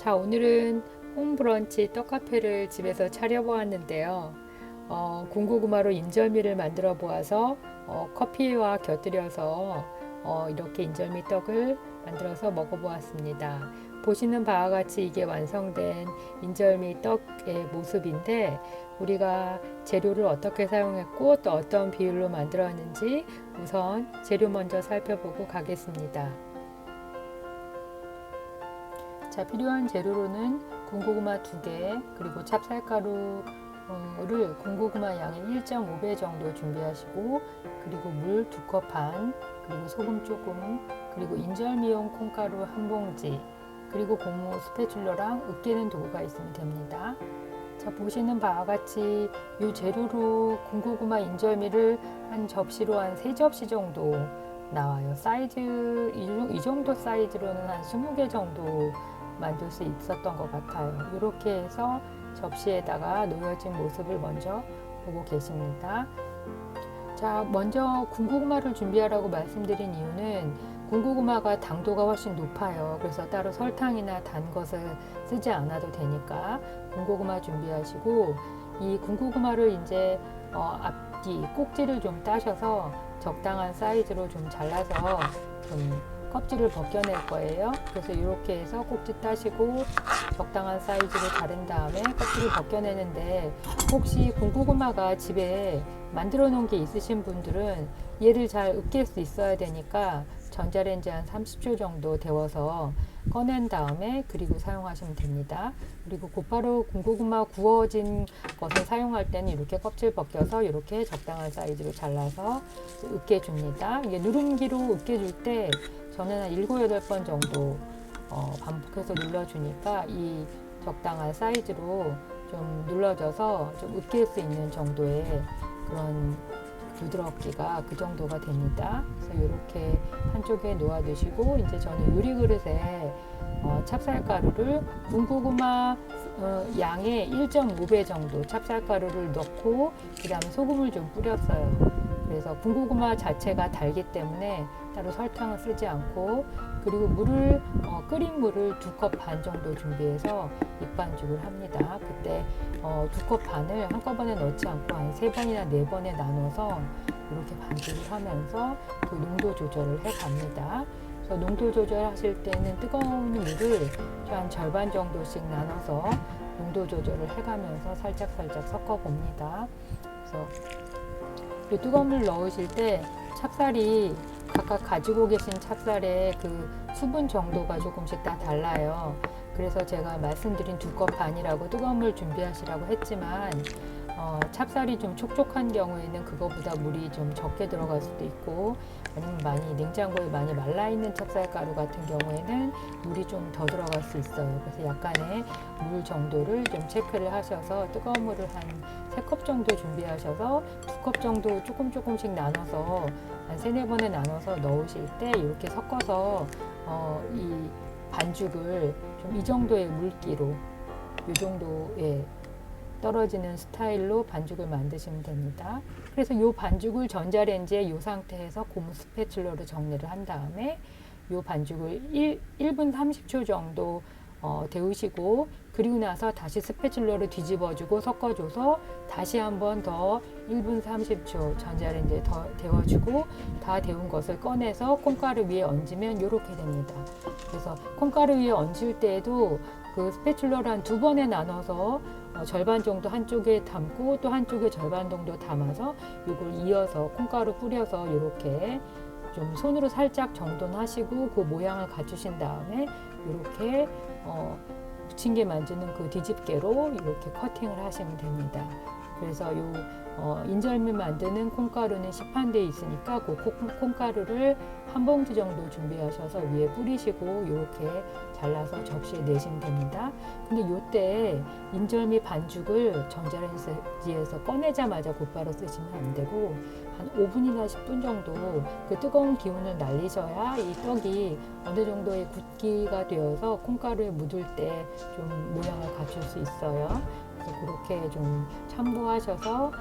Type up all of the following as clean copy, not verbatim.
자, 오늘은 홈브런치 떡카페를 집에서 차려보았는데요. 군고구마로 인절미를 만들어 보아서 커피와 곁들여서 이렇게 인절미 떡을 만들어서 먹어보았습니다. 보시는 바와 같이 이게 완성된 인절미 떡의 모습인데, 우리가 재료를 어떻게 사용했고 또 어떤 비율로 만들었는지 우선 재료 먼저 살펴보고 가겠습니다. 자, 필요한 재료로는 군고구마 2개, 그리고 찹쌀가루를 군고구마 양의 1.5배 정도 준비하시고, 그리고 물 2컵 반, 그리고 소금 조금, 그리고 인절미용 콩가루 1봉지, 그리고 고무 스패츌러랑 으깨는 도구가 있으면 됩니다. 자, 보시는 바와 같이 이 재료로 군고구마 인절미를 한 접시로 한 3접시 정도 나와요. 사이즈, 이 정도 사이즈로는 한 20개 정도 만들 수 있었던 것 같아요. 이렇게 해서 접시에다가 놓여진 모습을 먼저 보고 계십니다. 자, 먼저 군고구마를 준비하라고 말씀드린 이유는 군고구마가 당도가 훨씬 높아요. 그래서 따로 설탕이나 단 것을 쓰지 않아도 되니까 군고구마 준비하시고, 이 군고구마를 이제 앞뒤 꼭지를 좀 따셔서 적당한 사이즈로 좀 잘라서 좀 껍질을 벗겨낼 거예요. 그래서 이렇게 해서 꼭지 따시고 적당한 사이즈로 자른 다음에 껍질을 벗겨내는데, 혹시 군고구마가 집에 만들어 놓은 게 있으신 분들은 얘를 잘 으깰 수 있어야 되니까 전자레인지 한 30초 정도 데워서 꺼낸 다음에 그리고 사용하시면 됩니다. 그리고 곧바로 군고구마 구워진 것을 사용할 때는 이렇게 껍질 벗겨서 이렇게 적당한 사이즈로 잘라서 으깨줍니다. 이게 누름기로 으깨줄 때 저는 한 7, 8번 정도 반복해서 눌러주니까 이 적당한 사이즈로 좀 눌러져서 좀 으깰 수 있는 정도의 그런 부드럽기가 그 정도가 됩니다. 그래서 이렇게 한쪽에 놓아두시고, 이제 저는 유리 그릇에 찹쌀가루를 군고구마 양의 1.5배 정도 찹쌀가루를 넣고, 그 다음에 소금을 좀 뿌렸어요. 그래서 군고구마 자체가 달기 때문에 따로 설탕을 쓰지 않고, 그리고 물을 끓인 물을 2컵 반 정도 준비해서 밑반죽을 합니다. 그때 2컵 반을 한꺼번에 넣지 않고 한 3번이나 4번에 나눠서 이렇게 반죽을 하면서 그 농도 조절을 해 갑니다. 그래서 농도 조절하실 때는 뜨거운 물을 한 절반 정도씩 나눠서 농도 조절을 해가면서 살짝 섞어 봅니다. 그래서 이 뜨거운 물 넣으실 때 찹쌀이 각각 가지고 계신 찹쌀의 그 수분 정도가 조금씩 다 달라요. 그래서 제가 말씀드린 2컵 반이라고 뜨거운 물 준비하시라고 했지만, 찹쌀이 좀 촉촉한 경우에는 그거보다 물이 좀 적게 들어갈 수도 있고, 아니면 많이 냉장고에 많이 말라있는 찹쌀가루 같은 경우에는 물이 좀 더 들어갈 수 있어요. 그래서 약간의 물 정도를 좀 체크를 하셔서 뜨거운 물을 한 3컵 정도 준비하셔서 2컵 정도 조금씩 나눠서 한 3, 4번에 나눠서 넣으실 때 이렇게 섞어서 이 반죽을 좀 이 정도의 물기로, 이 정도의 떨어지는 스타일로 반죽을 만드시면 됩니다. 그래서 이 반죽을 전자레인지에 이 상태에서 고무 스패츌러로 정리를 한 다음에 이 반죽을 1분 30초 정도 데우시고, 그리고 나서 다시 스패츌러로 뒤집어주고 섞어줘서 다시 한번 더 1분 30초 전자레인지에 더 데워주고, 다 데운 것을 꺼내서 콩가루 위에 얹으면 이렇게 됩니다. 그래서 콩가루 위에 얹을 때에도 그 스패츌러를 한 2번에 나눠서 절반 정도 한쪽에 담고 또 한쪽에 절반 정도 담아서 이걸 이어서 콩가루 뿌려서 이렇게 좀 손으로 살짝 정돈하시고 그 모양을 갖추신 다음에 이렇게 부침개 만드는 그 뒤집개로 이렇게 커팅을 하시면 됩니다. 그래서 인절미 만드는 콩가루는 시판되어 있으니까 그 콩가루를 1봉지 정도 준비하셔서 위에 뿌리시고 이렇게 잘라서 접시에 내시면 됩니다. 근데 이때 인절미 반죽을 전자레인지에서 꺼내자마자 곧바로 쓰시면 안 되고, 한 5분이나 10분 정도 그 뜨거운 기운을 날리셔야 이 떡이 어느 정도의 굳기가 되어서 콩가루에 묻을 때 좀 모양을 갖출 수 있어요. 그래서 그렇게 좀 참고하셔서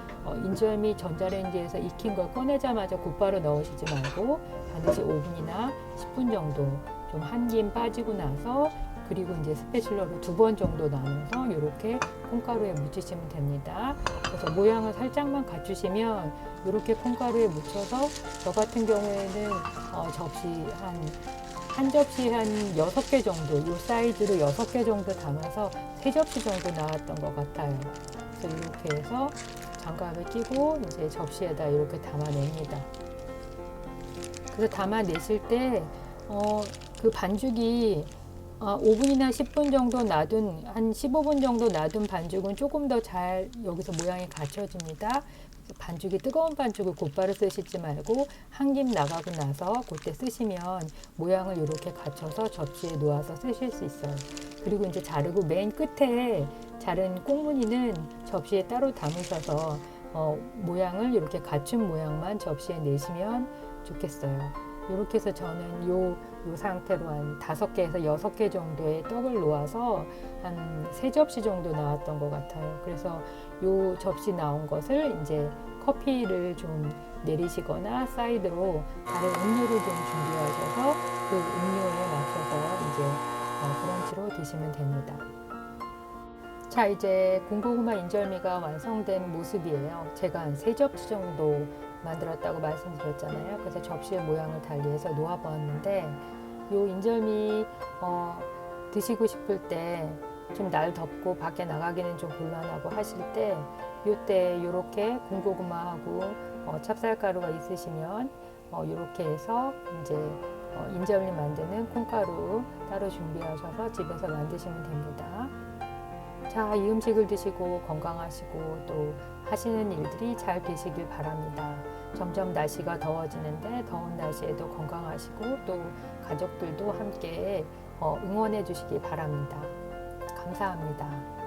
인절미 전자레인지에서 익힌 걸 꺼내자마자 곧바로 넣으시지 말고 반드시 5분이나 10분 정도 좀 한 김 빠지고 나서 그리고 이제 스패츌러로 2번 정도 나눠서 이렇게 콩가루에 묻히시면 됩니다. 그래서 모양을 살짝만 갖추시면 이렇게 콩가루에 묻혀서 저 같은 경우에는 접시 한 접시 한 6개 정도, 이 사이즈로 6개 정도 담아서 3접시 정도 나왔던 것 같아요. 그래서 이렇게 해서 장갑을 끼고 이제 접시에다 이렇게 담아냅니다. 그래서 담아내실 때, 그 반죽이 5분이나 10분 정도 놔둔, 한 15분 정도 놔둔 반죽은 조금 더 잘 여기서 모양이 갖춰집니다. 반죽이 뜨거운 반죽을 곧바로 쓰시지 말고 한 김 나가고 나서 그때 쓰시면 모양을 이렇게 갖춰서 접시에 놓아서 쓰실 수 있어요. 그리고 이제 자르고 맨 끝에 자른 꽁무니는 접시에 따로 담으셔서 모양을 이렇게 갖춘 모양만 접시에 내시면 좋겠어요. 이렇게 해서 저는 요 상태로 한 5개에서 6개 정도의 떡을 놓아서 한 3접시 정도 나왔던 것 같아요. 그래서 요 접시 나온 것을 이제 커피를 좀 내리시거나 사이드로 다른 음료를 좀 준비하셔서 그 음료에 맞춰서 이제 브런치로 드시면 됩니다. 자, 이제 군고구마 인절미가 완성된 모습이에요. 제가 한 3접시 정도 만들었다고 말씀드렸잖아요. 그래서 접시의 모양을 달리해서 놓아보았는데 요 인절미 드시고 싶을 때 좀 날 덥고 밖에 나가기는 좀 곤란하고 하실 때 요때 요렇게 군고구마하고 찹쌀가루가 있으시면 요렇게 해서 이제 인절미 만드는 콩가루 따로 준비하셔서 집에서 만드시면 됩니다. 자, 이 음식을 드시고 건강하시고 또 하시는 일들이 잘 되시길 바랍니다. 점점 날씨가 더워지는데 더운 날씨에도 건강하시고 또 가족들도 함께 응원해 주시기 바랍니다. 감사합니다.